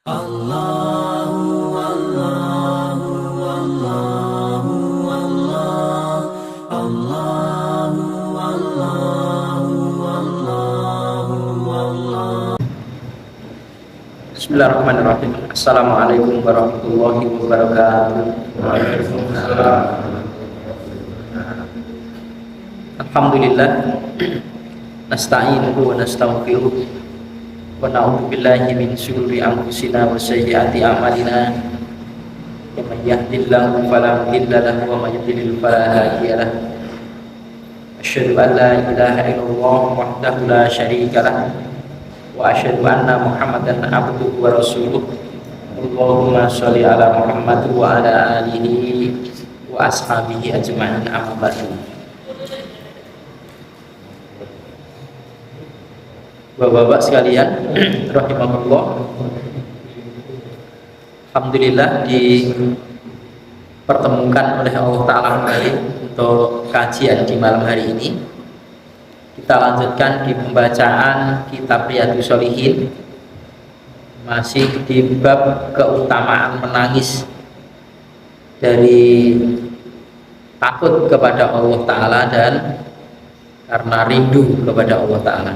Allahu Allahu Allahu Allah Allahu Allahu Allahu Allah. Bismillahirrahmanirrahim. Assalamualaikum warahmatullahi wabarakatuh. Waalaikumsalam. Alhamdulillah. Nasta'inuhu wa nastaghfiruh wa na'udzu billahi min syururi anfusina wa sayyiati a'malina. Man yahdihillahu fala mudilla lahu wa may yudlil fala hadiya lahu. Asyhadu an la ilaha illallah wahdahu la syarika lahu wa asyhadu anna Muhammadan abduhu wa rasuluh. Allahumma sholli ala Muhammad wa ala alihi wa ashabihi ajma'in, amma ba'du. Bapak-bapak sekalian rahimahullah, alhamdulillah dipertemukan oleh Allah Ta'ala kembali untuk kajian di malam hari ini. Kita lanjutkan di pembacaan kitab Riyadhus Shalihin, masih di bab keutamaan menangis dari takut kepada Allah Ta'ala dan karena rindu kepada Allah Ta'ala.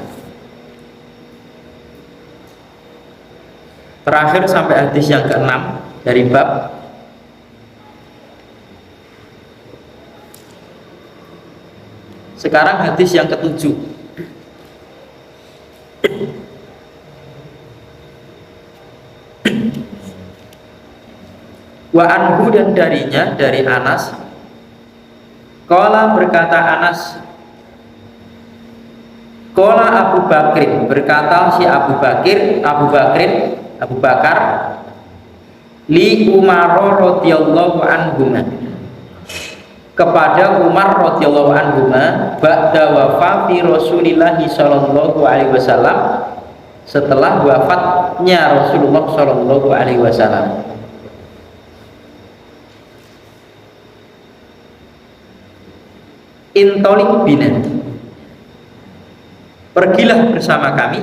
Terakhir sampai hadis yang ke-6 dari bab. Sekarang hadis yang ke-7. Wa anhu, dan darinya, dari Anas, qala, berkata Anas, qala Abu Bakrin, berkata si Abu Bakar li Umar radhiyallahu anhu, kepada Umar radhiyallahu anhu, ba'da wafati Rasulillah sallallahu alaihi wasallam, setelah wafatnya Rasulullah sallallahu alaihi wasallam. Intolik bina, pergilah bersama kami,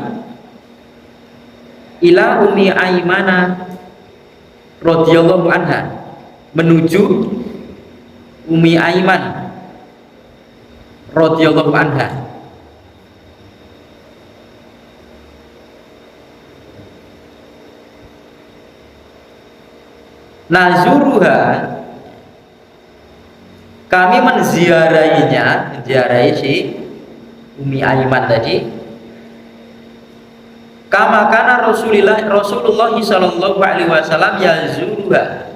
ila Ummi Aimanah radhiyallahu anha, menuju Ummi Aiman radhiyallahu anha. Nazuruha, kami menziarahinya, menziarahi si Ummi Aiman tadi. Kama kana Rasulullah sallallahu alaihi wasallam yazuruha,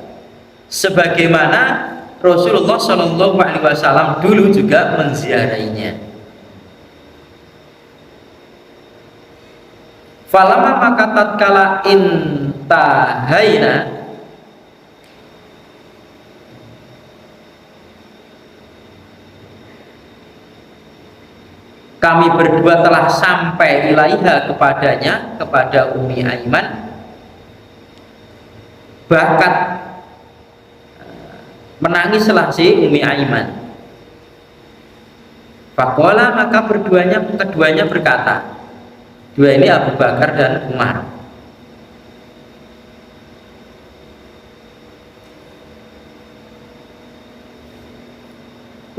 sebagaimana Rasulullah sallallahu alaihi wasallam dulu juga menziarahinya. Falama maka tatkala intahaina, kami berdua telah sampai ilaiha, kepadanya, kepada Ummi Aiman, bakat menangislah si Ummi Aiman. Faqala, maka keduanya berkata, dua ini Abu Bakar dan Umar,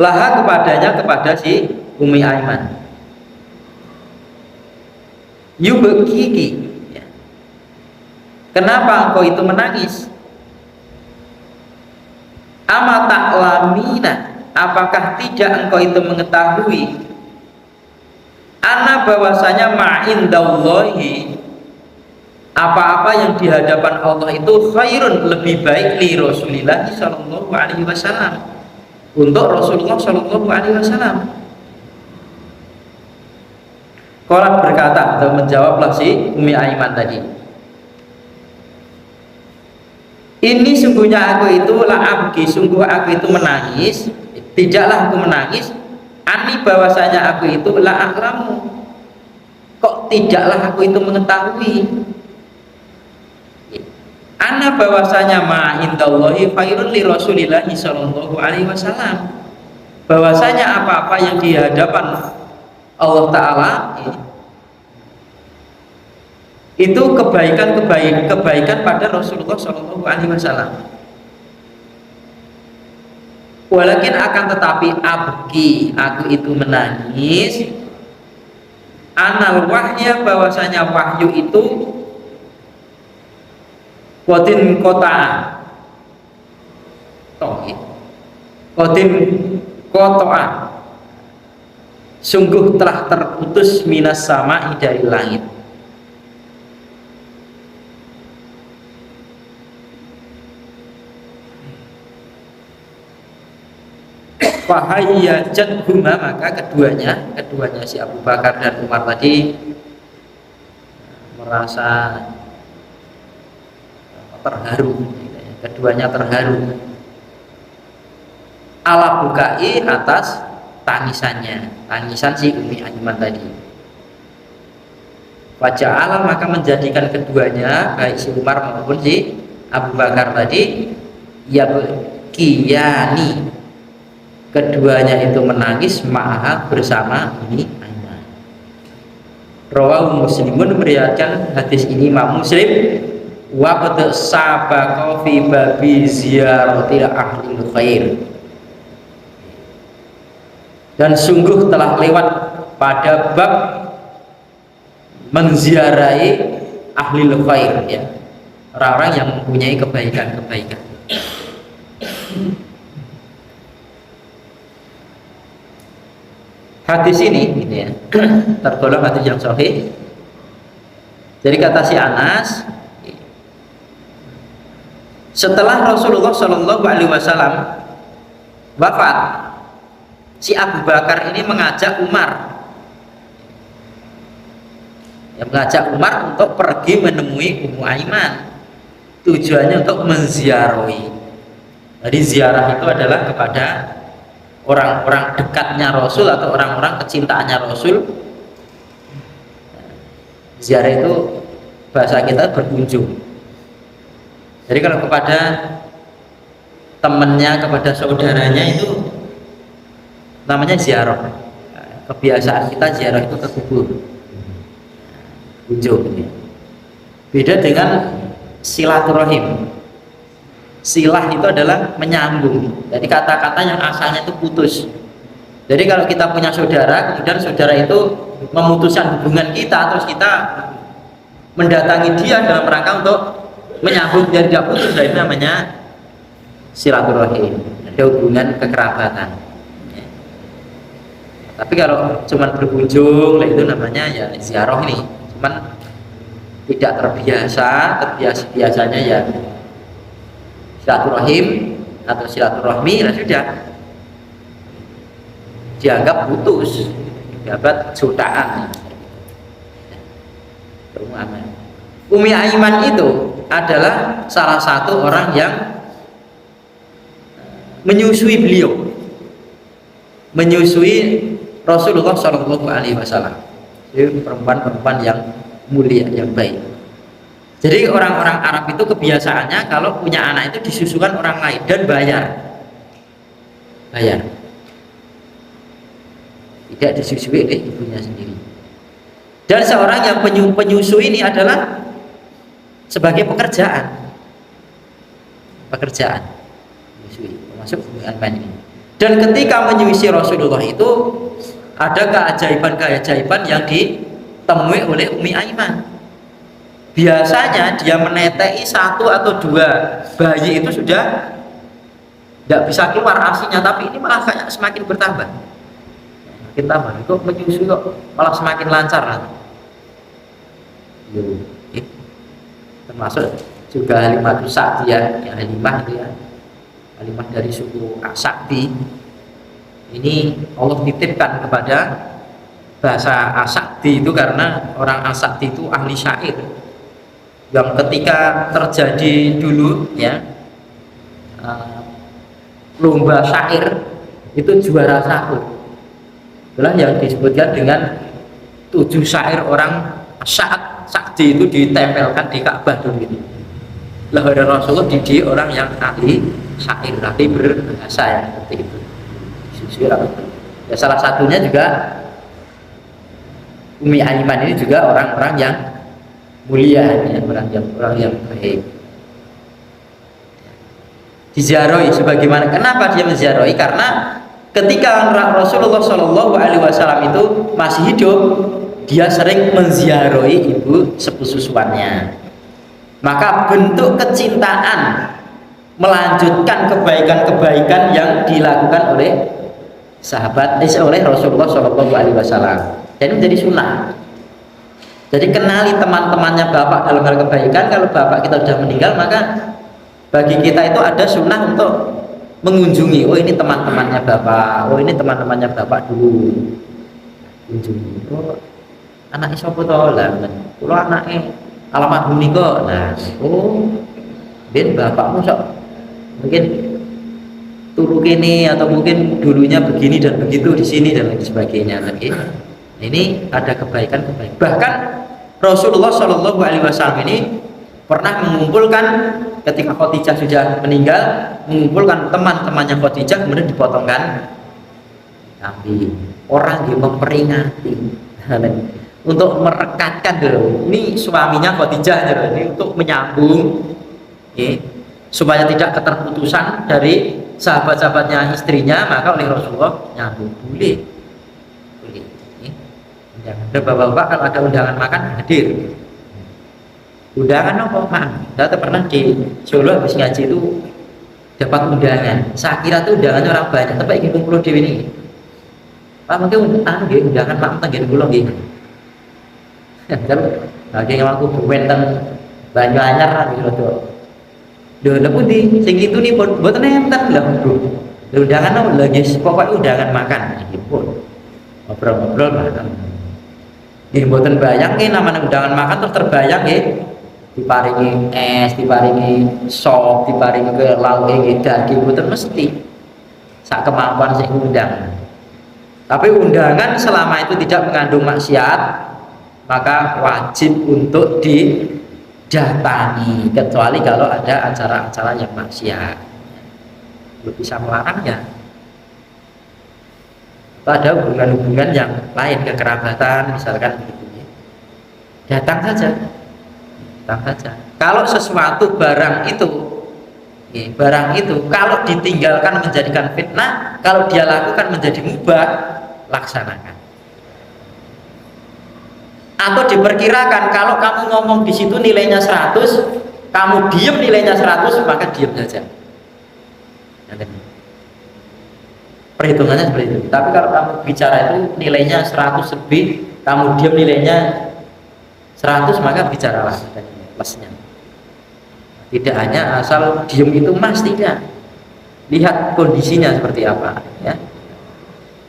laha, kepadanya, kepada si Ummi Aiman, yubkiki, kenapa engkau itu menangis? Ama ta'lamina, apakah tidak engkau itu mengetahui, ana, bahwasanya ma'indallahi, apa-apa yang di hadapan Allah itu khairun, lebih baik, li Rasulillah sallallahu alaihi wasallam, untuk Rasulullah sallallahu alaihi wasallam. Qalat, berkata atau menjawablah si Ummi Aiman tadi, ini sungguhnya aku itu la'abki, sungguh aku itu menangis, tidaklah aku menangis, ani, bahwasanya aku itu la'aklamu, kok tidaklah aku itu mengetahui, ana, bahwasanya ma'indallahi khairun li Rasulillahi sallallahu alaihi wasallam, bahwasanya apa-apa yang di hadapan Allah Ta'ala itu kebaikan pada Rasulullah Shallallahu Alaihi Wasallam. Walakin akan tetapi abki, aku itu menangis, anal wahya, bahwasanya wahyu itu kodin kota kodin kotoa, sungguh telah terputus minas sama dari langit. Fahayyajat huma, maka keduanya si Abu Bakar dan Umar tadi merasa terharu, keduanya terharu. Ala bukai, atas tangisan si Ummi Aiman tadi. Faja'ala, maka menjadikan keduanya, baik si Umar maupun si Abu Bakar tadi, ya kiyani, keduanya itu menangis ma'aha, bersama Ummi Aiman. Rawahu Muslimun, meriwayatkan hadis ini Imam Muslim. Wa qad sabaqa fi babi ziyaratil ahlil khair, dan sungguh telah lewat pada bab menziarahi ahlil khair, ya, orang-orang yang mempunyai kebaikan-kebaikan. Hadis ini gitu ya, tergolong hadis yang sahih. Jadi kata si Anas, setelah Rasulullah Shallallahu Alaihi Wasallam wafat, si Abu Bakar ini mengajak Umar, untuk pergi menemui Ummu Aiman. Tujuannya untuk menziarahi. Jadi ziarah itu adalah kepada orang-orang dekatnya Rasul atau orang-orang kecintaannya Rasul. Ziarah itu bahasa kita berkunjung. Jadi kalau kepada temannya, kepada saudaranya, itu namanya ziarah. Kebiasaan kita ziarah itu ke kubur, kunjung. Beda dengan silaturahim. Silah itu adalah menyambung. Jadi kata-kata yang asalnya itu putus. Jadi kalau kita punya saudara, kemudian saudara itu memutuskan hubungan kita, terus kita mendatangi dia dalam rangka untuk menyambung biar tidak putus, itu namanya silaturahim. Ada hubungan kekerabatan. Tapi kalau cuma berkunjung, itu namanya ya ziarah ini. Cuman tidak terbiasanya ya silaturahim atau silaturahmi, nah sudah dianggap putus, dianggap jutaan. Ummi Aiman itu adalah salah satu orang yang menyusui beliau, menyusui Rasulullah Shallallahu Alaihi Wasallam. Jadi perempuan-perempuan yang mulia, yang baik. Jadi orang-orang Arab itu kebiasaannya kalau punya anak itu disusukan orang lain dan bayar, tidak disusui oleh ibunya sendiri. Dan seorang yang penyusu ini adalah sebagai pekerjaan, menyusui, termasuk Ummi Aiman ini. Dan ketika menyusui Rasulullah itu ada keajaiban yang ditemui oleh Ummi Aiman. Biasanya dia menetei 1 atau 2 bayi itu sudah tidak bisa keluar asinya, tapi ini malah kayak semakin bertambah, makin tambah. Kok menyusui kok malah semakin lancar. Termasuk juga Halimah Sa'diyah, yang Halimah itu ya, Halimah dari suku As-Sa'di. Ini Allah titipkan kepada bahasa As-Sa'di itu karena orang As-Sa'di itu ahli syair, yang ketika terjadi dulu ya lomba syair itu juara 1 adalah yang disebutkan dengan 7 syair orang Sa'di itu ditempelkan di Ka'bah dulu gitu. Lahir Rasulullah dididik orang yang ahli syair, ahli berbahasa ya, seperti itu. Ya, salah satunya juga Ummi Aiman ini juga orang-orang yang mulia, ya, orang yang baik. Diziarahi sebagaimana, kenapa dia menziarahi? Karena ketika Rasulullah Shallallahu Alaihi Wasallam itu masih hidup, dia sering menziarahi ibu sepusuannya. Maka bentuk kecintaan melanjutkan kebaikan-kebaikan yang dilakukan oleh oleh Rasulullah Shallallahu Alaihi Wasallam. Jadi menjadi sunnah. Jadi kenali teman-temannya bapak dalam hal kebaikan. Kalau bapak kita sudah meninggal, maka bagi kita itu ada sunnah untuk mengunjungi. Oh, ini teman-temannya bapak. Oh, ini teman-temannya bapak dulu. Kunjungi. Oh, anak sapa to lah. Kulo anake alamat menika. Nah, oh, ben bapakmu sok mungkin turu kene atau mungkin dulunya begini dan begitu di sini dan lain sebagainya lagi. Ini ada kebaikan-kebaikan. Bahkan Rasulullah Shallallahu Alaihi Wasallam ini pernah mengumpulkan ketika Khadijah sudah meninggal, mengumpulkan teman-temannya Khadijah kemudian dipotongkan kambing. Orang yang memperingati untuk merekatkan dulu. Ini suaminya Khadijah, ini untuk menyambung, supaya tidak keterputusan dari sahabat-sahabatnya istrinya, maka oleh Rasulullah nyambung. Boleh. Bapak-bapak kalau ada undangan makan hadir. Undangan apa? Saya pernah di Solo habis ngaji itu dapat undangan. Saya kira itu undangannya orang banyak, tapi ingin kumpul di ini. Pak mungkin undangan Pak tenggen kula nggih. Kan lagi ngaku benten Banyuanyar gitu tuh. Lho lha pundi sing itu nih mboten enten lho, Bro. Undangan apa lagi pokoknya undangan makan iki pun. Ngobrol-ngobrol makan. Nggih mboten bayang nggih namanya undangan makan terus terbayang nggih diparingi es, diparingi sop, diparingi ke lauk nggih daging mboten mesti. Sak kemampuan sing undang. Tapi undangan selama itu tidak mengandung maksiat, maka wajib untuk didatangi, kecuali kalau ada acara-acara yang maksiat. Belum bisa melarangnya. Ada hubungan-hubungan yang lain, kekerabatan misalkan begitu. Datang saja. Kalau sesuatu barang itu kalau ditinggalkan menjadikan fitnah, kalau dia lakukan menjadi mubah, laksanakan. Atau diperkirakan kalau kamu ngomong di situ nilainya 100, kamu diem nilainya 100, maka diem saja. Perhitungannya seperti itu. Tapi kalau kamu bicara itu nilainya 100 lebih, kamu diem nilainya 100, maka bicaralah plusnya. Tidak hanya asal diem itu mas, tidak. Lihat kondisinya seperti apa, ya.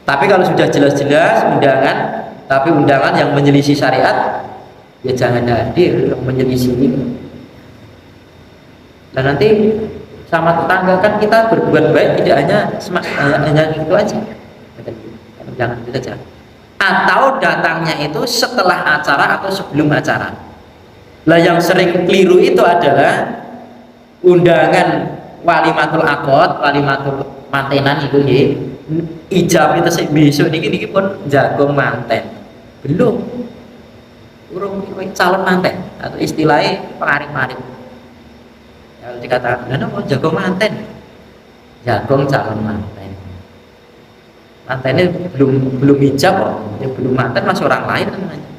Tapi kalau sudah jelas-jelas undangan, tapi undangan yang menyelisih syariat, ya jangan hadir menyelisih ini. Dan nanti sama tetangga kan kita berbuat baik tidak hanya itu aja. Jangan itu saja. Atau datangnya itu setelah acara atau sebelum acara. Lah yang sering keliru itu adalah undangan walimatul akad, walimatul mantenan itu nggih. Ijab itu besok niki pun jagung manten. Belum. Urung calon manten atau istilahnya pengarik-marik. Kalau dikatakan, "Nah, mau jagung manten." Jagung calon manten. Mantennya belum ijab kok. Ya, belum manten masih orang lain namanya.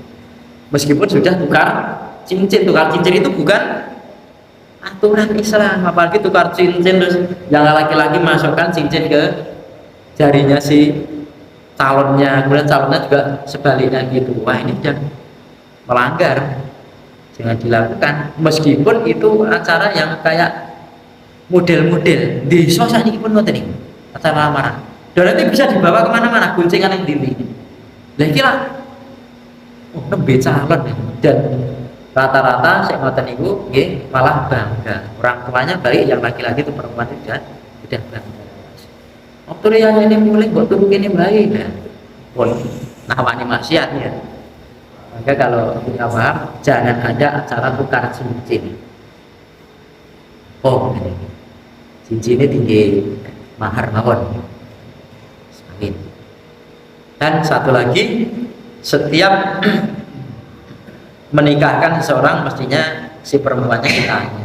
Meskipun sudah tukar cincin itu bukan aturan Islam, apalagi tukar cincin terus yang laki-laki masukkan cincin ke jarinya si calonnya, kemudian calonnya juga sebaliknya gitu. Wah, ini jangan melanggar, jangan dilakukan. Meskipun itu acara yang kayak model-model di sosial ini pun nanti acara lamaran, dan nanti bisa dibawa kemana-mana, guncingan yang dini. Lah kira nembe calon dan rata-rata saya ngoten niku nggih malah bangga. Orang tuanya baik, yang laki-laki itu perempuan tidak bangga. Waktu yang ini mulai buat turun ini baik ya. Pun nawani maksiat ya. Maka kalau kita paham, jangan ada acara tukar cincin. Oh, ini cincinnya tinggi, mahar mawon. Amin. Dan satu lagi, setiap menikahkan seseorang mestinya si perempuannya ditanya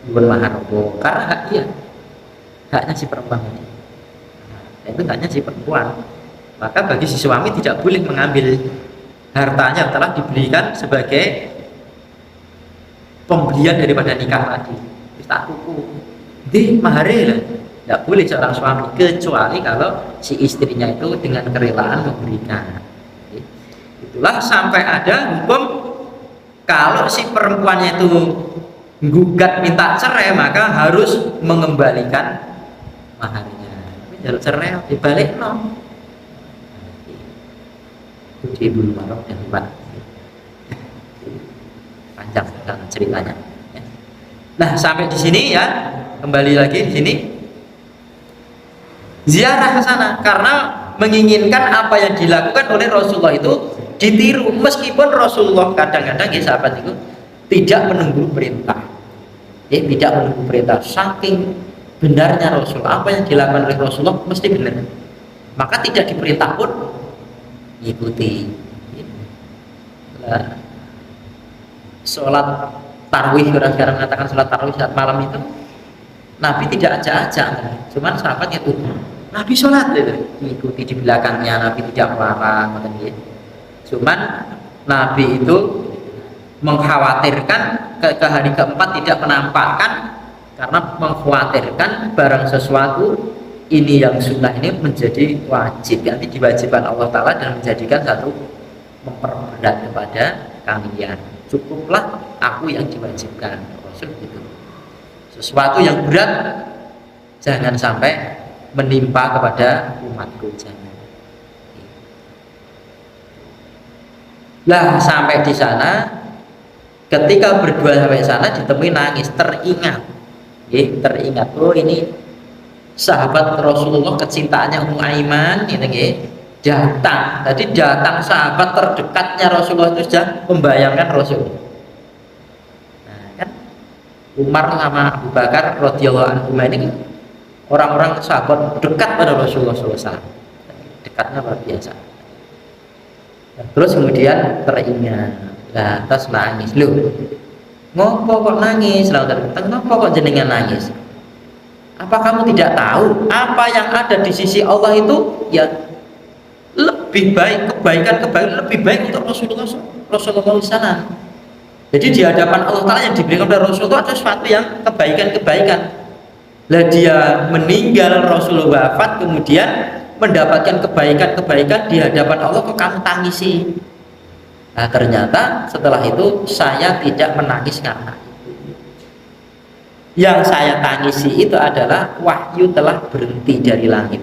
bukan mahar karena hak dia, haknya si perempuan ini. Nah, itu haknya si perempuan. Maka bagi si suami tidak boleh mengambil hartanya yang telah diberikan sebagai pembelian daripada nikah tadi. Tak tuku di mahare lah, tidak boleh seorang suami kecuali kalau si istrinya itu dengan kerelaan memberikan. Itulah sampai ada hukum kalau si perempuannya itu gugat minta cerai maka harus mengembalikan maharnya. Tapi jalur cerai dibalik no. Itu di Ibnu Marok yang hebat. Panjang ceritanya. Nah, sampai di sini ya, kembali lagi di sini ziarah ke sana karena menginginkan apa yang dilakukan oleh Rasulullah itu ditiru, meskipun Rasulullah kadang-kadang ya sahabat itu tidak menunggu perintah. Tidak menunggu perintah, saking benarnya Rasul, apa yang dilakukan oleh Rasulullah mesti benar. Maka tidak diperintah pun ikuti. Sholat tarawih, orang sekarang mengatakan sholat tarawih saat malam itu Nabi tidak ajak-ajak, cuman sahabatnya tuh Nabi sholat gitu, ikuti di belakangnya, Nabi tidak melarang, cuman Nabi itu mengkhawatirkan ke hari keempat tidak menampakkan karena mengkhawatirkan barang sesuatu ini yang sunnah ini menjadi wajib, nanti diwajibkan Allah Ta'ala dan menjadikan satu memperberat kepada kalian. Cukuplah aku yang diwajibkan. Rasul gitu. Sesuatu yang berat jangan sampai menimpa kepada umatku, jangan. Lah sampai di sana, ketika berdua sampai sana ditemui nangis, teringat, teringat. Oh ini sahabat Rasulullah kecintaannya Ummu Aiman, ini datang. Tadi datang sahabat terdekatnya Rasulullah itu sudah membayangkan Rasul. Nah, kan Umar sama Abu Bakar radhiyallahu anhu ini orang-orang sahabat dekat pada Rasulullah SAW. Dekatnya luar biasa. Nah, terus kemudian teringat, nah, terus nangis. Loh, ngopo kok nangis? Ngopo kok jenengan nangis? Apa kamu tidak tahu apa yang ada di sisi Allah itu ya lebih baik, kebaikan lebih baik untuk Rasulullah SAW. Jadi di hadapan Allah Ta'ala yang diberikan oleh Rasulullah ada sesuatu yang kebaikan. Lah dia meninggal, Rasulullah wafat, kemudian mendapatkan kebaikan di hadapan Allah, kok kamu tangisi? Nah ternyata setelah itu saya tidak menangis karena itu. Yang saya tangisi itu adalah wahyu telah berhenti dari langit.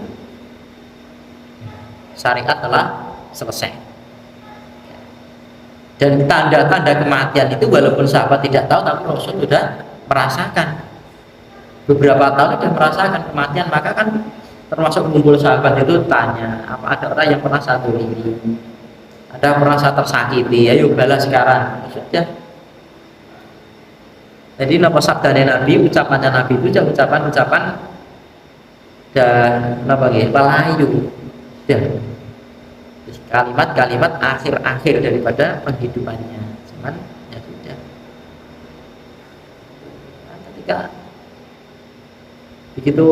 Syariat telah selesai. Dan tanda-tanda kematian itu walaupun sahabat tidak tahu, tapi Rasul sudah merasakan. Beberapa tahun sudah merasakan kematian, maka kan termasuk mengumpul sahabat itu tanya, apa ada orang yang pernah satu ini, ada merasa tersakiti, ayo balas sekarang. Sudah. Jadi napa sabdanya Nabi, ucapannya Nabi itu ucapan-ucapan dan napa nggih pelayu. Ya. Kalimat-kalimat akhir-akhir daripada penghidupannya. Cuman ya sudah. Nah, ketika begitu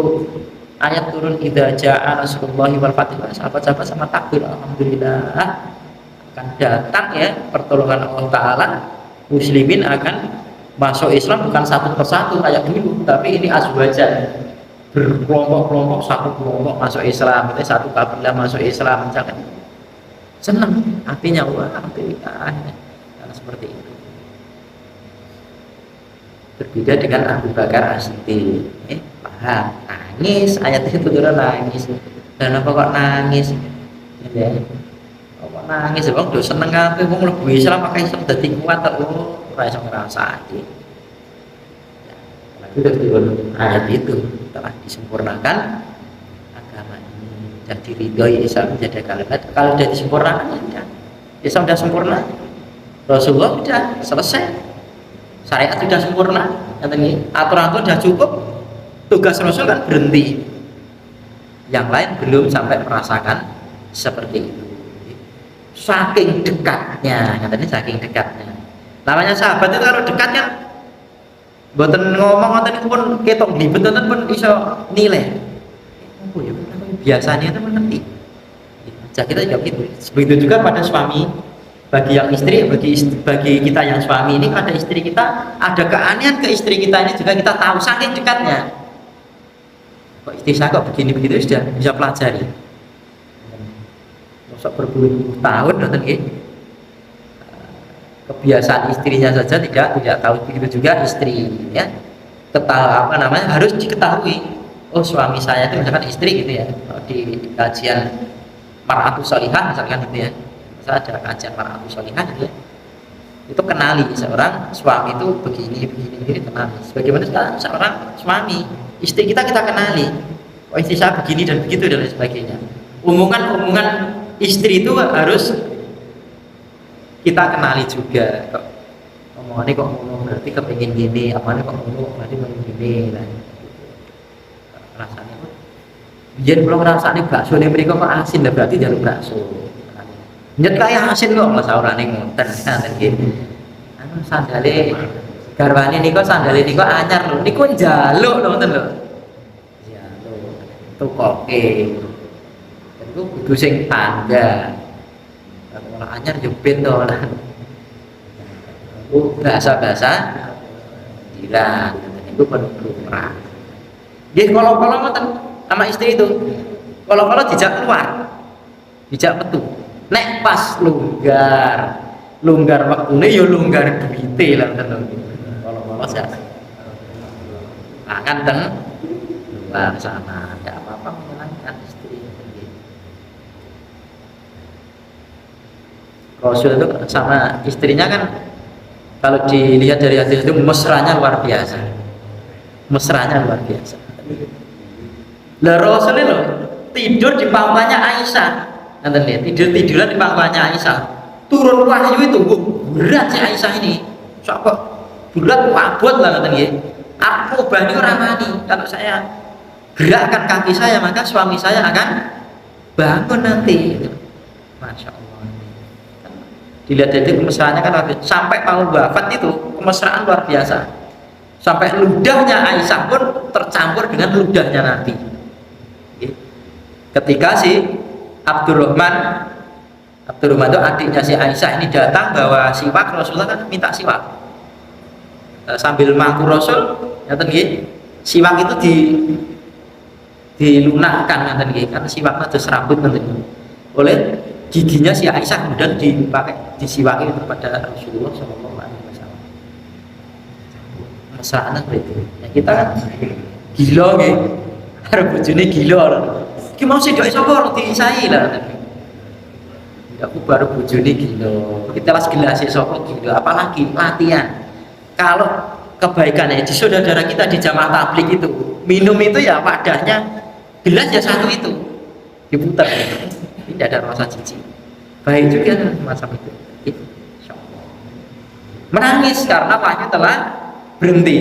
ayat turun idza jaa nasrullahi wal fath, sahabat-sahabat sama takbir, alhamdulillah akan datang ya pertolongan Allah Ta'ala, muslimin akan masuk Islam bukan satu persatu kayak dulu, tapi ini azwajan, berkelompok-kelompok, satu kelompok masuk Islam, satu kabilah masuk Islam, misalkan senang hatinya, wah alhamdulillah, karena seperti itu. Berbeda dengan Abu Bakar As-Siddiq, paham, nangis, ayat itu turun nangis, dan apa kok nangis, ya, kok nangis, bang, udah seneng apa, bang, lebih Islam pakai Islam jadi kuat, oh, rasa ngerasa aja. Sudah turun ayat itu telah disempurnakan agama ini dan diridhoi Islam menjadi kalimat. Kalau sudah disempurnakan ya Islam sudah sempurna, Rasulullah sudah selesai, syariat sudah sempurna, aturan sudah cukup, tugas Rasul kan berhenti. Yang lain belum sampai merasakan seperti itu. Saking dekatnya, katanya saking dekatnya. Namanya sahabat itu kalau dekat kan mboten ngomong ngoten itu pun ketok glibet ngoten pun iso nilai. Oh ya biasanya itu mengerti. Ya, kita juga gitu. Begitu juga pada suami, bagi yang istri, bagi kita yang suami ini pada istri kita ada keanehan ke istri kita ini juga kita tahu saking dekatnya. Kok istri saya kok begini-begitu sudah bisa pelajari. Masa berpuluh-puluh tahun nonton kebiasaan istrinya saja tidak tahu, begitu juga istri ya. Harus diketahui. Oh suami saya itu misalkan istri gitu ya. Di kajian Mar'atus Sholihah misalkan gitu ya. Misalnya ada kajian Mar'atus Sholihah gitu ya. Itu kenali seorang suami itu begini kenali. Bagaimana seorang suami, istri kita kenali. Oh istri saya begini dan begitu dan lain sebagainya. Omongan istri itu harus kita kenali juga. Kok omongannya kok ngomong berarti kepengin gini, apanya kok ngomong berarti pengen gini lah. Rasanya kok biar belum rasanya bakso ini mereka kok asin lah berarti jalur bakso. Nyet kayak asin kok malah saurane ngoten kan gitu. Anu sandale garwane niku sandale niku anyar lho, niku njaluk lho ngoten lho. Njaluk. Tukoke. Itu kudu sing tangga. Kalau anyar jepit to lah. Itu bahasa-bahasa jiran. Itu berkurang. Nggih kalau ngoten sama istri itu. Kalau dijak keluar. Dijak metu. Nek pas longgar waktune ya longgar duwite lah ngoten lho. Kalau ya. Tangan teng luar sana, tidak apa-apa menyenangkan istri. Rasul itu sama istrinya kan kalau dilihat dari hadis itu mesranya luar biasa. Lah Rasul itu tidur di pangkuannya Aisyah. Nanti lihat tiduran di pangkuannya Aisyah. Turun wahyu itu berat si Aisyah ini. Sok berat abot lah nanti. Aku bani ramani. Kalau saya gerakkan kaki saya maka suami saya akan bangun nanti. Masya Allah. Dilihat dari kemesraannya kan sampai mau wafat itu kemesraan luar biasa. Sampai ludahnya Aisyah pun tercampur dengan ludahnya Nabi. Ketika si Abdurrahman itu adiknya si Aisyah ini datang bawa siwak, Rasulullah kan minta siwak. Sambil mangku Rasul, ngaten nggih. Siwak itu dilunakkan ngaten nggih, kan siwaknya terus rambut ngaten. Oleh giginya si Aisyah kemudian dipakai disiwaki kepada Rasulullah Shallallahu Alaihi Wasallam. Mesraan itu. Ya kita kan gila nggih. Arep bojone gila. Ki mau sih doa sapa disai lah. Aku baru bojone gila. Kita las gelas sapa gila, apalagi latihan. Kalau kebaikannya di saudara kita di jamaah tabligh itu minum itu ya wadahnya gelas ya satu itu diputar. Tidak ada rasa jijik. Baik juga macam itu. Insyaallah. Menangis karena wahyu telah berhenti.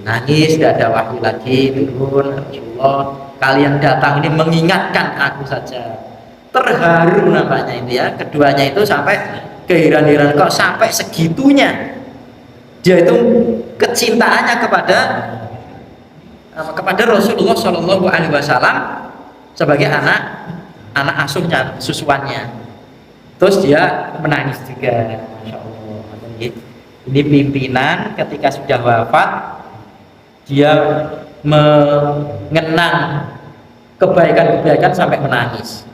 Nangis, tidak ada wahyu lagi turun. Rasulullah, kalian datang ini mengingatkan aku saja. Terharu namanya itu ya. Keduanya itu sampai keheran-heran kok sampai segitunya. Dia itu kecintaannya kepada Rasulullah Shallallahu Alaihi Wasallam sebagai anak asuhnya, susuannya. Terus dia menangis juga. Masya Allah. Ini pimpinan ketika sudah wafat dia mengenang kebaikan-kebaikan sampai menangis.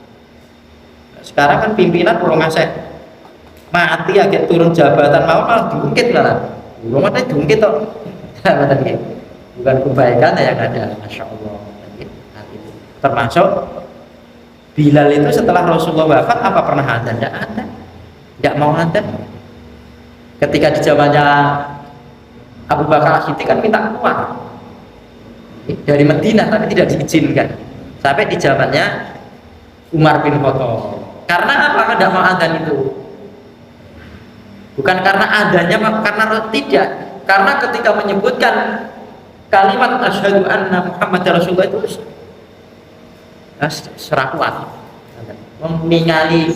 Sekarang kan pimpinan belum ngasih mati agak turun jabatan malah diungkit lah. Belum ada diungkit toh. Bukan kebaikan yang ada. Masya Allah. Termasuk Bilal itu setelah Rasulullah wafat apa pernah adzan? Tidak ada, tidak mau adzan. Ketika di zamannya Abu Bakar Siddiq kan minta keluar dari Madinah tapi tidak diizinkan sampai di zamannya Umar bin Khattab. Karena apa? Tidak mau adzan itu bukan karena adanya, karena tidak, karena ketika menyebutkan kalimat asyhadu anna Muhammad Rasulullah itu serakuat ningali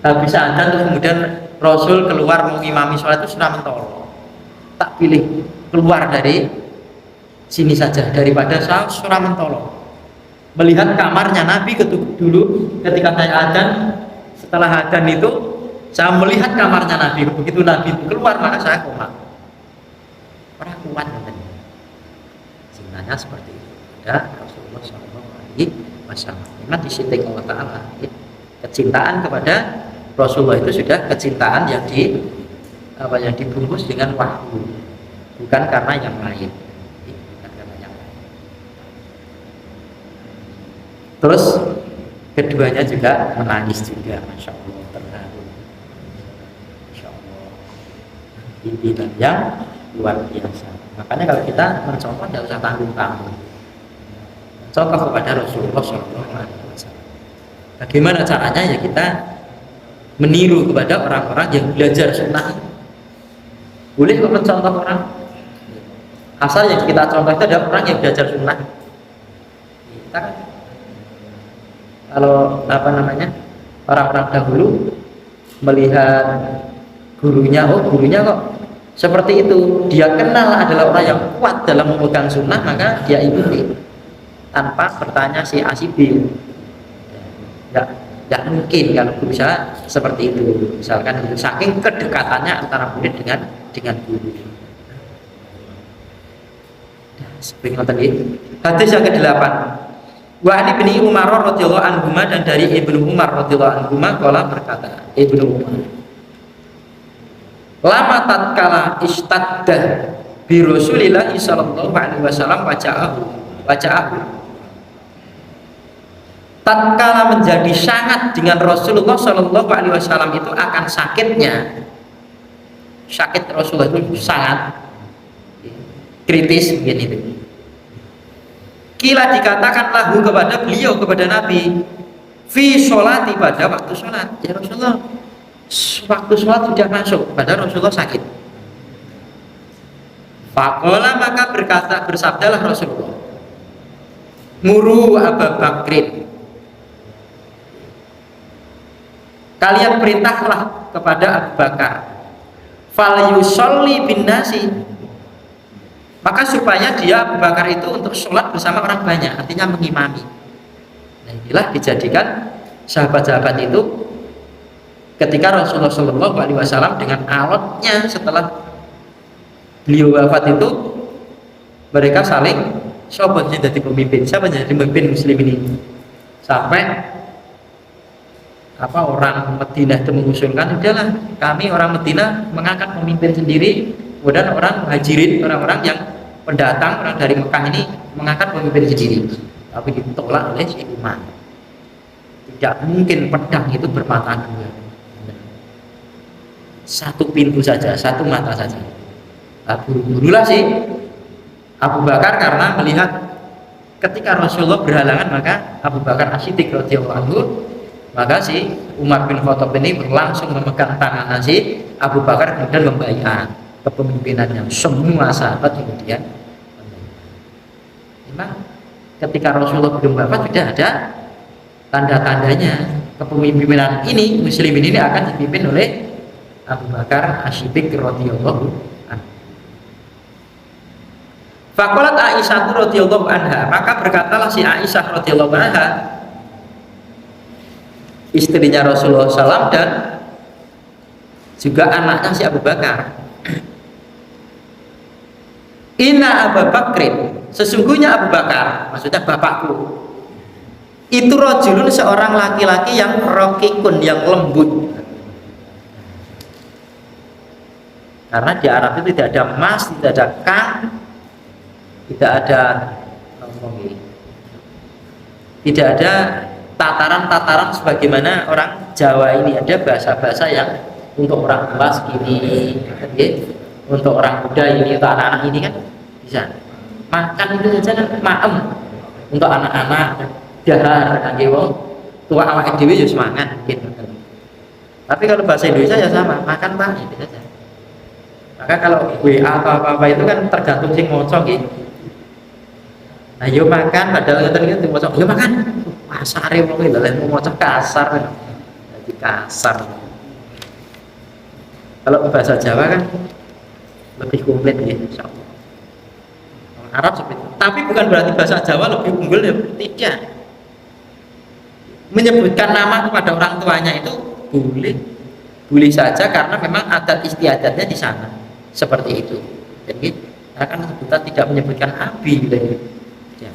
habis adzan terus kemudian Rasul keluar mau ngimami sholat itu sudah mentolo. Tak pilih keluar dari sini saja daripada saya surah mentolo. Melihat kamarnya Nabi dulu ketika saya adzan, setelah adzan itu saya melihat kamarnya Nabi. Begitu Nabi keluar maka saya koma. Orang kuat katanya. Cintanya seperti itu. Ada Rasulullah SAW. Memang disitting Allah Taala. Kecintaan kepada Rasulullah itu sudah kecintaan yang dibungkus dengan wahyu, bukan karena yang lain. Terus keduanya juga menangis juga, masya Allah, terharu, masya Allah, pimpinan yang luar biasa. Makanya kalau kita mencontoh tidak usah tanggung-tanggung, contoh kepada Rasulullah SAW. Bagaimana caranya? Ya kita meniru kepada orang-orang yang belajar sunnah. Boleh kok mencontoh orang, asal yang kita contoh itu adalah orang yang belajar sunnah. Kita kan kalau orang-orang dahulu melihat gurunya, oh gurunya kok seperti itu, dia kenal adalah orang yang kuat dalam memegang sunnah, maka dia ikuti tanpa bertanya si A si B. Tidak mungkin kalau berusaha seperti itu. Misalkan saking kedekatannya antara murid dengan guru. Hadis yang ke-8. Wa Ali bin Umar radhiyallahu anhu, dan dari Ibnu Umar radhiyallahu anhu qala berkata, Ibnu Umar, lama tatkala istadda bi Rasulillah sallallahu alaihi wasallam waja'ahu. Tatkala menjadi sangat dengan Rasulullah sallallahu alaihi wasallam itu akan sakitnya. Sakit Rasulullah itu sangat kritis mungkin itu. Kila dikatakan lahu kepada beliau, kepada Nabi, fi sholati, pada waktu sholat, ya Rasulullah, waktu sholat sudah masuk, pada Rasulullah sakit. Faqala, maka bersabdalah Rasulullah, muru Abu Bakrin, kalian perintahlah kepada Abu Bakar, fal yusolli bin nasi, maka supaya dia Abu Bakar itu untuk sholat bersama orang banyak, artinya mengimami. Nah, inilah dijadikan sahabat-sahabat itu ketika Rasulullah SAW dengan alatnya setelah beliau wafat itu, mereka saling siapa yang jadi pemimpin, siapa yang jadi pemimpin muslim ini, sampai orang Madinah itu mengusulkan, udahlah kami orang Madinah mengangkat pemimpin sendiri, kemudian orang muhajirin, orang-orang yang pendatang, orang dari Mekah ini mengangkat pemimpin sendiri. Tapi ditolak oleh si Umar. Tidak mungkin pedang itu bermata dua, satu pintu saja, satu mata saja. Buru-burulah si Abu Bakar, karena melihat ketika Rasulullah berhalangan, maka Abu Bakar As-Siddiq radhiyallahu anhu, maka si Umar bin Khattab ini langsung memegang tangan si Abu Bakar, kemudian membaiat kepemimpinannya. Semua sahabat kemudian memang ketika Rasulullah belum wafat sudah ada tanda-tandanya kepemimpinan ini, muslimin ini akan dipimpin oleh Abu Bakar As-Siddiq radhiyallahu anhu. Faqalat Aisyah radhiyallahu anha, maka berkatalah si Aisyah radhiyallahu anha, istrinya Rasulullah SAW dan juga anaknya si Abu Bakar, Inna Abu Bakrin, sesungguhnya Abu Bakar, maksudnya bapakku, itu rajulun, seorang laki-laki yang rokikun, yang lembut. Karena di Arab itu tidak ada mas, tidak ada kang, tidak ada tataran-tataran sebagaimana orang Jawa ini. Ada bahasa-bahasa yang untuk orang tua segini, untuk orang muda ini, untuk anak-anak ini kan bisa. Makan itu saja kan maem, untuk anak-anak dahar kangge wong tua awake dhewe ya semangat gitu. Tapi kalau bahasa Indonesia ya sama, makan Pak, itu saja. Maka kalau WA atau apa-apa itu kan tergantung sing maca nggih. Nah, yo makan, padahal ngoten iki maca, yo makan. Pasare wong iki lha mau maca kasar. kasar. Kalau bahasa Jawa kan lebih komplit ya, insyaallah. Orang Arab seperti itu. Tapi bukan berarti bahasa Jawa lebih unggul ya, tidak. Menyebutkan nama kepada orang tuanya itu boleh saja karena memang adat istiadatnya di sana seperti itu. Jadi akan sebutan tidak menyebutkan abi gitu. Ya.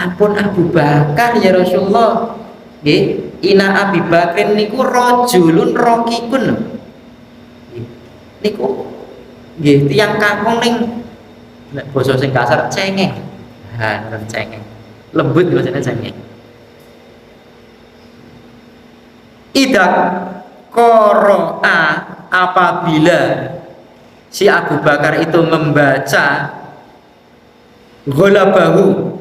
Ampun Abu Bakar ya Rasulullah. Nggih, ina Abi Bakrin niku rajulun raqikun. Niku nggih tiyang kakung ning nek basa sing kasar cengeng. Ha, cengeng. Lembut bahasanya cengeng. Idak qara'a apabila si Abu Bakar itu membaca ghalabahu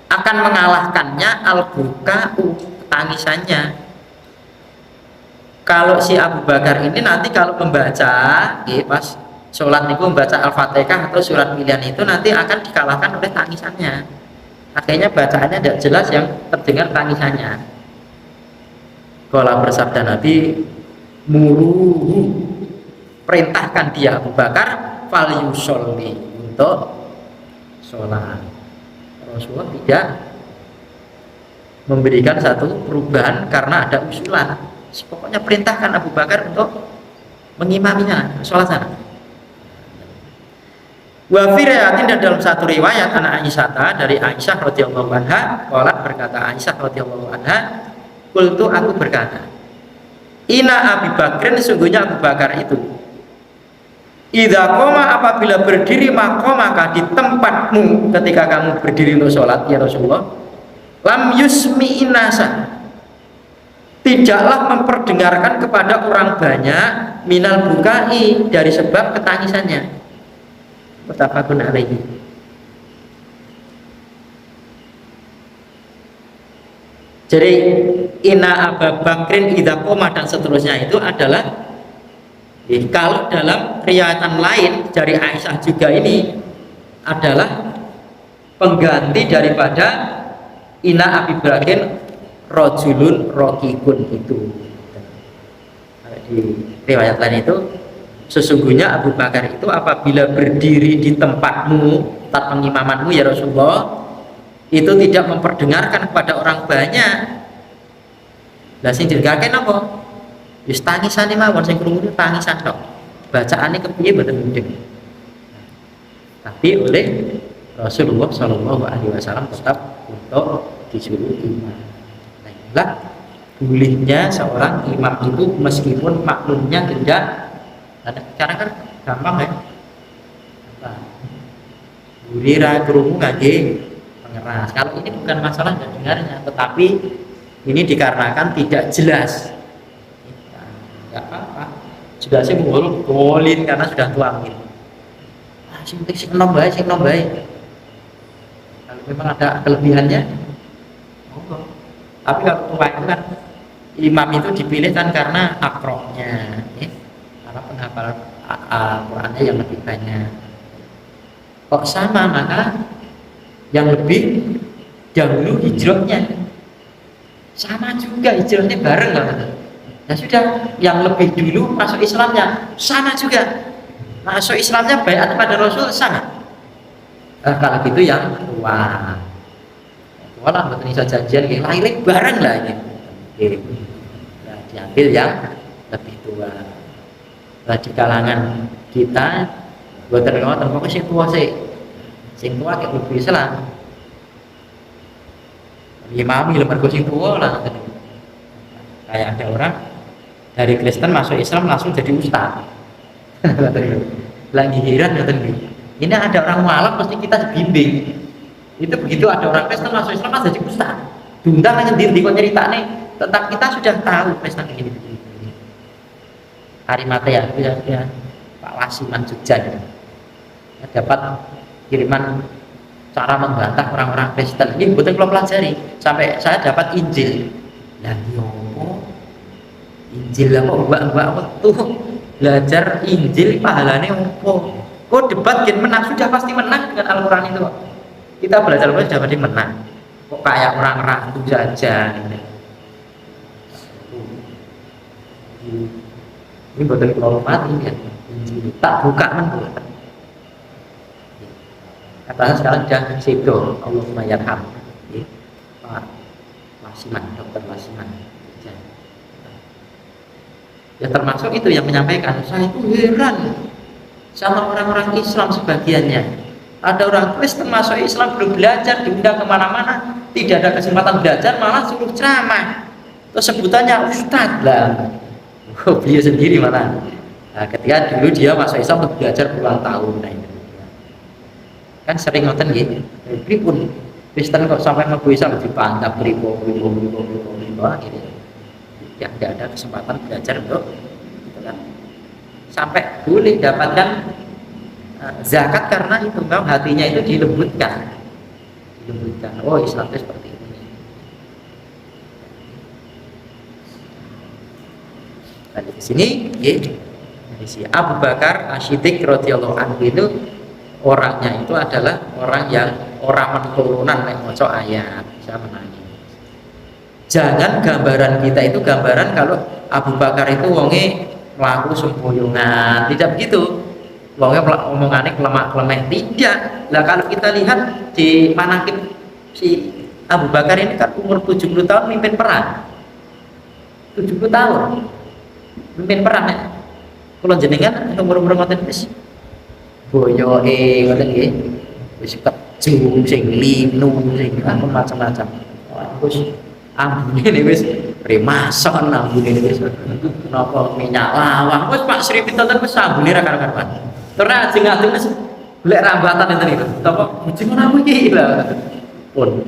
akan mengalahkannya al-buka'u tangisannya. Kalau si Abu Bakar ini nanti kalau membaca pas sholat itu membaca Al-Fatihah atau surat pilihan itu nanti akan dikalahkan oleh tangisannya. Akhirnya bacaannya tidak jelas yang terdengar tangisannya. Kalau bersabda Nabi, muruhu, perintahkan dia Abu Bakar fal yusolli untuk sholat. Rasulullah tidak memberikan satu perubahan karena ada usulan. Pokoknya perintahkan Abu Bakar untuk mengimaminya sholat sana. Wa fi riwayatin, dan dalam satu riwayat anak Aisyah dari Aisyah radhiyallahu anha, qalat berkata Aisyah radhiyallahu anha, qultu aku berkata, Ina Abi Bakrin, sesungguhnya Abu Bakar itu idza qoma, apabila berdiri maqamaka di tempatmu ketika kamu berdiri untuk sholat ya Rasulullah, lam yusmi inasa, tidaklah memperdengarkan kepada orang banyak minal bukai, dari sebab ketangisannya. Muttafaqun alaihi. Jadi Ina Abu Bakrin idza qoma dan seterusnya itu adalah kalau dalam riwayatan lain dari Aisyah juga ini adalah pengganti daripada Ina Abi Bakrin rajulun raqikun itu. Di riwayat lain itu sesungguhnya Abu Bakar itu apabila berdiri di tempatmu, tempat pengimamanmu ya Rasulullah, itu tidak memperdengarkan kepada orang banyak. Lah sing didengarkan apa? Wis tangisane mawon, sing krungu tangisan tok. Bacaane kepiye mboten mudeng. Tapi oleh Rasulullah Shallallahu alaihi wasallam tetap untuk disuruh imam. Nah, bolehnya seorang imam itu meskipun makmumnya tidak, karena kan gampang ya. Burira krungu ngangge pengeras. Kalau ini bukan masalah dengarnya, tetapi ini dikarenakan tidak jelas. Enggak apa-apa. Sudah sih golin karena sudah tuangin. Sing nom bae, sing nom bae. Kalau memang ada kelebihannya, monggo. Tapi kalau tua itu kan imam itu dipilih kan karena akroknya, ya. Karena penghafal Al-Qur'annya yang lebih banyak. Kok sama, maka yang lebih dahulu hijrahnya sama juga, hijrahnya bareng kan. Ya sudah, yang lebih dulu masuk Islamnya sama juga, masuk Islamnya baiat pada Rasul sama. Kalau gitu yang tua lah, betul bisa janjian kayak lain bareng lah ini. Nah, diambil yang lebih tua. Nah, di kalangan kita buat terkenal pokoknya sing tua kayak lebih Islam. Imami lembar sing tua lah. Kayak ada orang dari Kristen masuk Islam langsung jadi ustaz. Lagi heran ini ada orang mualaf pasti kita bimbing. Itu begitu ada orang Kristen masuk Islam mas jadi ustaz. Diundang ngedir di kok ceritane tentang kita sudah tahu Kristen ini. Hari mata ya Pak Wasiman Jogja dapat kiriman cara membantah orang-orang Kristen. Ini betul kalau pelajari sampai saya dapat Injil. Nah, yopo Injil apa mbak tuh belajar Injil pahalanya opo? Kok debat gen menang, sudah pasti menang dengan Al-Quran itu. Kita belajar sudah pasti menang. Kok kayak orang rantu saja. Ini betul kalau mati kan. Tak buka menurut. Katanya sekarang sudah sido Allahumma yarham. Pak Wasiman, Dokter Wasiman. Ya termasuk itu yang menyampaikan. Saya itu heran sama orang-orang Islam sebagiannya. Ada orang Kristen masuk Islam belum belajar, diundang kemana-mana, tidak ada kesempatan belajar, malah suruh ceramah. Terus sebutannya ustadz lah. Oh, beliau sendiri mana? Nah, ketika dulu dia masuk Islam untuk belajar puluhan tahun, nah ini. Kan sering ngoten nggih. Pripun Kristen kok sampai mlebu Islam dipantap pripo akhirnya. Ya tidak ada kesempatan belajar untuk gitu kan. Sampai boleh dapatkan zakat karena itu memang hatinya itu dilembutkan. Oh Islam itu seperti ini. Nah, di sini dari si Abu Bakar As-Siddiq radhiyallahu anhu itu orangnya itu adalah orang yang orang keturunan yang maca ayat bisa menangis. Jangan gambaran kita itu gambaran kalau Abu Bakar itu wonge melaku sempoyongan, tidak begitu. Wonge omongannya kelemah-kelemah, tidak. Lah kalau kita lihat di manaqib si Abu Bakar ini kan umur 70 tahun mimpin perang. 70 tahun mimpin perang ya. Kula jenengan umur-umur ngoten wis boyoke ngoten nggih. Wis keju sing linu sing macam-macam. Wis ambune ini wis remason ambune ini wis napa minyak lawang wis Pak Sri pinten wis ambune ra karuan. Terus ajeng-ajeng wis golek rambatan enten iki. Apa bujing ngono iki lho. Pun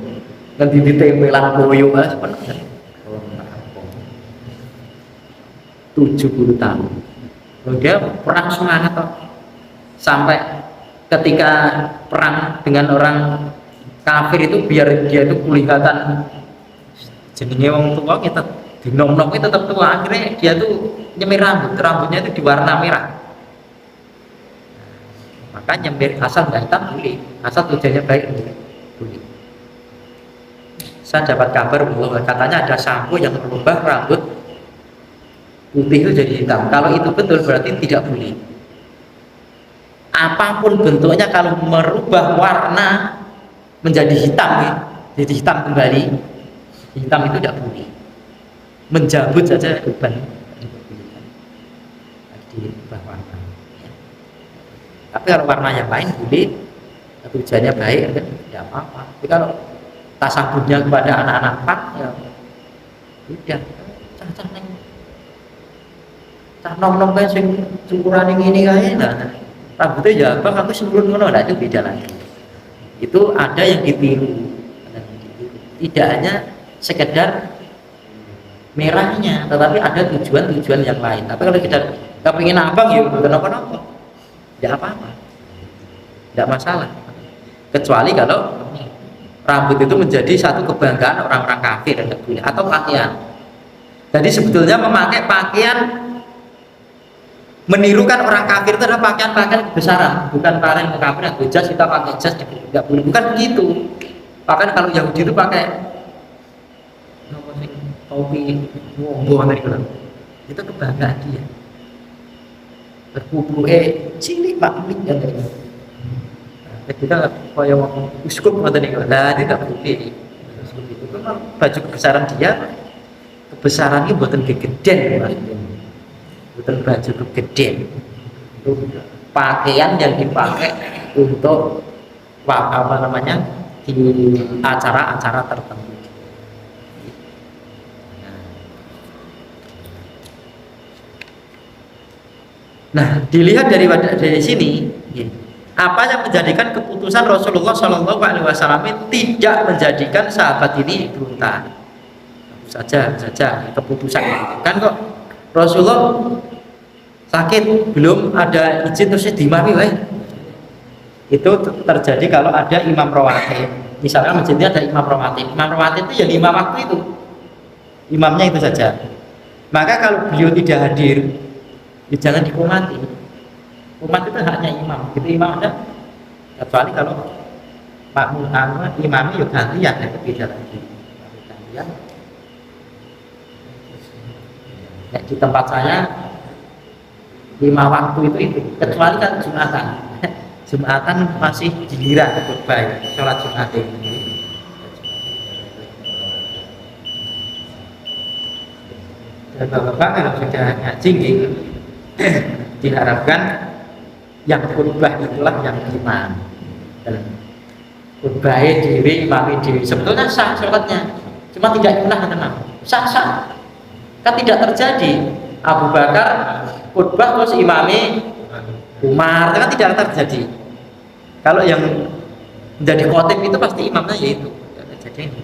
ngendi ditempelan koyo Mas pun. 70 tahun. Loh dia perang semangat toh. Sampai ketika perang dengan orang kafir itu biar dia itu kelihatan jenenge wong tua kita dinom-nom itu tetap tua, akhirnya dia tuh nyemir rambutnya itu diwarna merah. Maka nyemir asal nggak hitam boleh, asal tujuannya baik boleh. Saya dapat kabar bahwa katanya ada sampo yang merubah rambut putih itu jadi hitam. Kalau itu betul berarti tidak boleh. Apapun bentuknya kalau merubah warna menjadi hitam ya, jadi hitam kembali. Hitam itu tidak boleh, menjabut saja uban diubah warna. Tapi kalau warna yang lain boleh, tujuannya baik, kan tidak apa-apa. Tapi kalau tasabutnya kepada anak-anak pak, ya tidak. Cah nom-nom kayak sing cukuran ini kayak, nah rambutnya ya apa? Aku sebelum ngono, nah itu beda lagi. Itu ada yang ditiru, tidak hanya sekedar merahnya, tetapi ada tujuan-tujuan yang lain. Tapi kalau kita kepingin abang ya kenapa-napa, tidak apa-apa, tidak masalah. Kecuali kalau rambut itu menjadi satu kebanggaan orang-orang kafir atau pakaian. Jadi sebetulnya memakai pakaian menirukan orang kafir itu adalah pakaian-pakaian kebesaran, bukan pakaian kafir yang jas kita pakai jas tidak boleh, bukan begitu. Bahkan kalau Yahudi itu pakai topi wombo itu kebanggaan dia, berkuku cilik maklik kan kita kaya wong uskup ngoten niku. Lah tidak boleh. Itu memang baju kebesaran dia, kebesarannya mboten gegeden Mas. Mboten baju gegeden. Itu pakaian yang dipakai untuk apa namanya di acara-acara tertentu. Nah, dilihat dari sini, apa yang menjadikan keputusan Rasulullah Shallallahu Alaihi Wasallam tidak menjadikan sahabat ini berontak? Saja keputusan itu kan kok Rasulullah sakit belum ada izin terus dimami, itu terjadi kalau ada imam rawatib. Misalnya masjidnya ada imam rawatib itu ya 5 waktu itu, imamnya itu saja. Maka kalau beliau tidak hadir, ya jangan dikumati. Umat itu haknya imam. Gitu imam ada, kecuali kalau imamnya yuk gantian, beda lagi. Gantian. Ya, di tempat saya 5 waktu itu kecuali kan Jumatan. Jumatan masih giliran khutbah, sholat Jumat ini. Dan bapak-bapak kalau sudah ngaji diharapkan yang khutbah itulah yang imam. Dan khutbahnya diri, imamnya diri. Sebetulnya sah sholatnya, cuma tidak pernah tenang. Sah. Kan tidak terjadi Abu Bakar khutbah terus imamnya Umar, kan tidak terjadi. Kalau yang menjadi khotib itu pasti imamnya yaitu terjadi.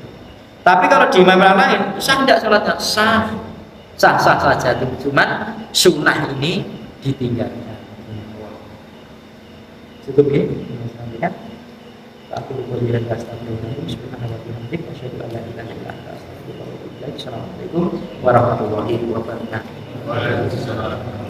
Tapi kalau di imam yang lain sah tidak sholatnya? Sah saja. Cuma sunnah ini ditinggalkan. Cukup ya? Aku berbicara Assalamualaikum warahmatullahi wabarakatuh.